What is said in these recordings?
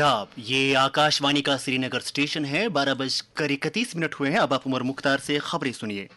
आदाब, ये आकाशवाणी का श्रीनगर स्टेशन है। 12:31 हुए हैं। अब आप उमर मुख्तार से खबरें सुनिए।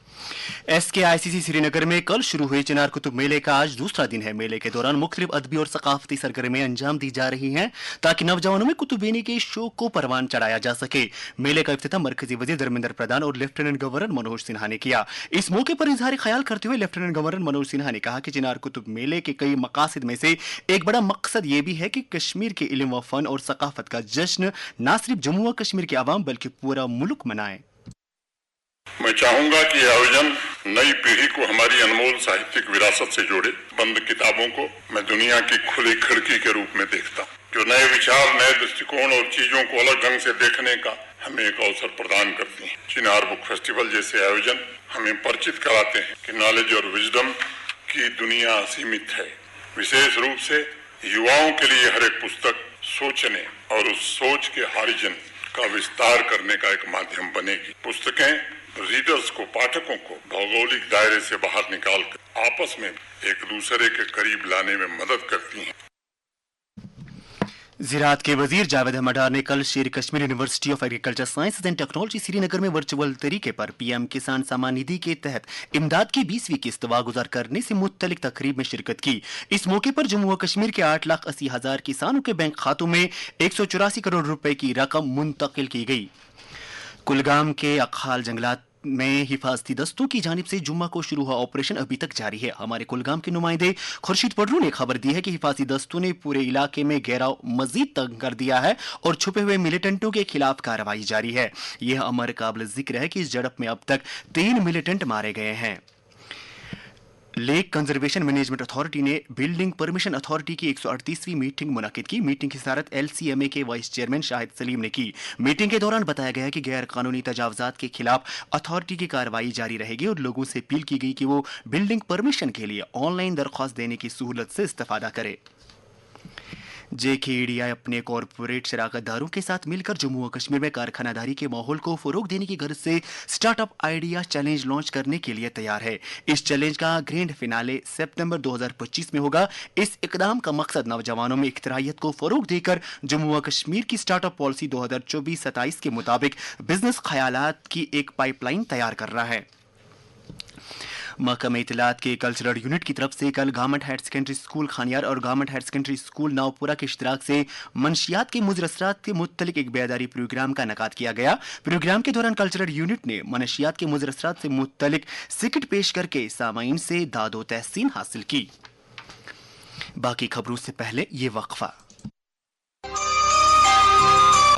SKICC श्रीनगर में कल शुरू हुए चिनार कुतुब मेले का आज दूसरा दिन है। मेले के दौरान मुख्तलिफ अदबी और सकाफती सरगर्मियां अंजाम दी जा रही हैं ताकि नौजवानों में कुतुबीनी के शौक को परवान चढ़ाया जा सके। मेले का इफ्तिताह मरकजी वजीर धर्मेंद्र प्रधान और लेफ्टिनेंट गवर्नर मनोज सिन्हा ने किया। इस मौके पर इजहार ख्याल करते हुए लेफ्टिनेंट गवर्नर मनोज सिन्हा ने कहा कि चिनार कुतुब मेले के कई मकासद में से एक बड़ा मकसद ये भी है कि कश्मीर के इल्म व फन और सकाफत का जश्न न सिर्फ जम्मू व कश्मीर के अवाम बल्कि पूरा मुल्क मनाए। मैं चाहूंगा कि यह आयोजन नई पीढ़ी को हमारी अनमोल साहित्यिक विरासत से जोड़े। बंद किताबों को मैं दुनिया की खुली खिड़की के रूप में देखता हूँ, जो नए विचार, नए दृष्टिकोण और चीजों को अलग ढंग से देखने का हमें एक अवसर प्रदान करती हैं। चिनार बुक फेस्टिवल जैसे आयोजन हमें परिचित कराते हैं कि नॉलेज और विजडम की दुनिया असीमित है। विशेष रूप से युवाओं के लिए हर एक पुस्तक सोचने और उस सोच के हारिजन का विस्तार करने का एक माध्यम बनेगी। पुस्तकें रीडर्स को, पाठकों को भौगोलिक दायरे से बाहर निकालकर आपस में एक दूसरे के करीब लाने में मदद करती हैं। ज़राअत के वजीर जावेद अहमद डार ने कल शेर Kashmir university of agriculture sciences and technology Srinagar में वर्चुअल तरीके पर PM किसान सम्मान निधि के तहत इमदाद की 20वीं किस्त वागुजार करने से मुत्तलिक तकरीब में शिरकत की। इस मौके पर जम्मू व कश्मीर के 8,80,000 किसानों के बैंक खातों में 184 करोड़ रुपए की रकम मुंतकिल की गई। कुलगाम के अखाल जंगलात में हिफाजती दस्तों की जानिब से जुम्मा को शुरू हुआ ऑपरेशन अभी तक जारी है। हमारे कुलगाम के नुमाइंदे खुर्शीद पडरू ने खबर दी है कि हिफाजती दस्तों ने पूरे इलाके में घेराव मजीद तंग कर दिया है और छुपे हुए मिलिटेंटों के खिलाफ कार्रवाई जारी है। यह अमर काबिल जिक्र है कि इस झड़प में अब तक 3 मिलिटेंट मारे गए हैं। लेक कंजर्वेशन मैनेजमेंट अथॉरिटी ने बिल्डिंग परमिशन अथॉरिटी की 138वीं मीटिंग मुनाकिद की। मीटिंग की सदारत LCMA के वाइस चेयरमैन शाहिद सलीम ने की। मीटिंग के दौरान बताया गया कि गैर कानूनी तजावजात के खिलाफ अथॉरिटी की कार्रवाई जारी रहेगी और लोगों से अपील की गई कि वो बिल्डिंग परमिशन के लिए ऑनलाइन दरख्वास्त देने की सहूलत से इस्तेफादा करे। JKEDI अपने कॉरपोरेट शराकतदारों के साथ मिलकर जम्मू व कश्मीर में कारखानादारी के माहौल को फरोग देने की गर्ज से स्टार्टअप आइडिया चैलेंज लॉन्च करने के लिए तैयार है। इस चैलेंज का ग्रैंड फिनाले सितंबर 2025 में होगा। इस इकदाम का मकसद नौजवानों में इख्तिरारियत को फरोग देकर जम्मू व कश्मीर की स्टार्टअप पॉलिसी 2024-27 के मुताबिक बिजनेस ख्यालात की एक पाइपलाइन तैयार कर रहा है। महकमा इत्तलात के कल्चरल यूनिट की तरफ से कल government higher secondary school Khanyar और government higher secondary school Nowpora के इश्तराक से मंशियात के मुज़र असरात के मुत्तलिक एक बेदारी प्रोग्राम का इनेकाद किया गया। प्रोग्राम के दौरान कल्चरल यूनिट ने मनशियात के मुज़र असरात से मुत्तलिक सिकट पेश करके सामाईन से दादो तहसीन हासिल की। बाकी खबरों से पहले ये वक्फा।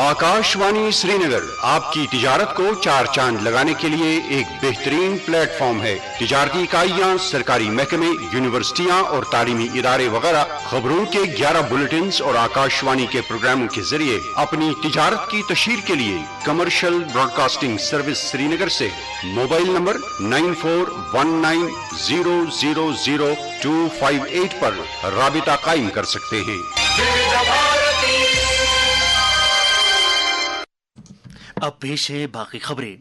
आकाशवाणी श्रीनगर आपकी तिजारत को चार चांद लगाने के लिए एक बेहतरीन प्लेटफॉर्म है। तिजारती इकाइयाँ, सरकारी महकमे, यूनिवर्सिटियाँ और तालीमी इदारे वगैरह खबरों के 11 बुलेटिन और आकाशवाणी के प्रोग्रामों के जरिए अपनी तिजारत की तशहीर के लिए कमर्शियल ब्रॉडकास्टिंग सर्विस श्रीनगर से मोबाइल नंबर 9419000258 पर राबिता कायम कर सकते हैं। अब पेश है बाकी खबरें।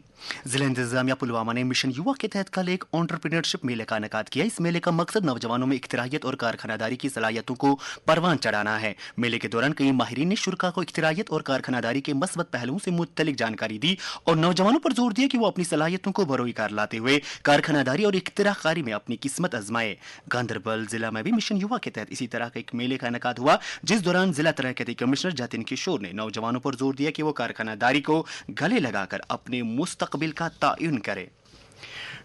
जिला इंतजामिया पुलवामा ने मिशन युवा के तहत कल एक एंटरप्रेन्योरशिप मेले का इनेकाद किया। इस मेले का मकसद नौजवानों में इख्तिरारियत और कारखानादारी की सलाहियतों को परवान चढ़ाना है। मेले के दौरान कई माहिरीन ने शुरका को इख्तिरारियत और कारखानादारी के मस्बत पहलुओं से मुत्तलिक जानकारी दी और नौजवानों पर जोर दिया कि वो अपनी सलाहियतों को बरोई कार लाते हुए कारखानादारी और इख्तिराकारी में अपनी किस्मत आजमाए। गांधरबल जिला में भी मिशन युवा के तहत इसी तरह का एक मेले का इनेकाद हुआ, जिस दौरान जिला तरक्याती कमिश्नर जतिन किशोर ने नौजवानों पर जोर दिया कि वो कारखानादारी को गले लगाकर अपने मुस्तकबिल का तायुन करे।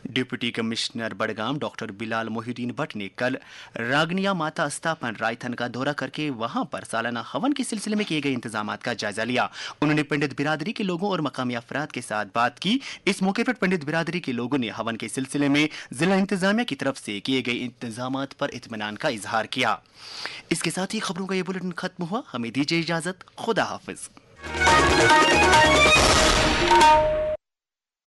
Deputy commissioner Budgam doctor Bilal Mohiuddin Bhatt ने कल रागनिया माता स्थापन रायथन का दौरा करके वहां पर सालाना हवन के सिलसिले में किए गए इंतजामात का जायजा लिया। उन्होंने पंडित बिरादरी के लोगों और मकामी अफराद के साथ बात की। इस मौके पर पंडित बिरादरी के लोगों ने हवन के सिलसिले में जिला इंतजामिया की तरफ से किए गए इंतजामात पर इत्मीनान का इजहार किया। इसके साथ ही खबरों का ये बुलेटिन खत्म हुआ। हमें दीजिए इजाजत। खुदा हाफिज।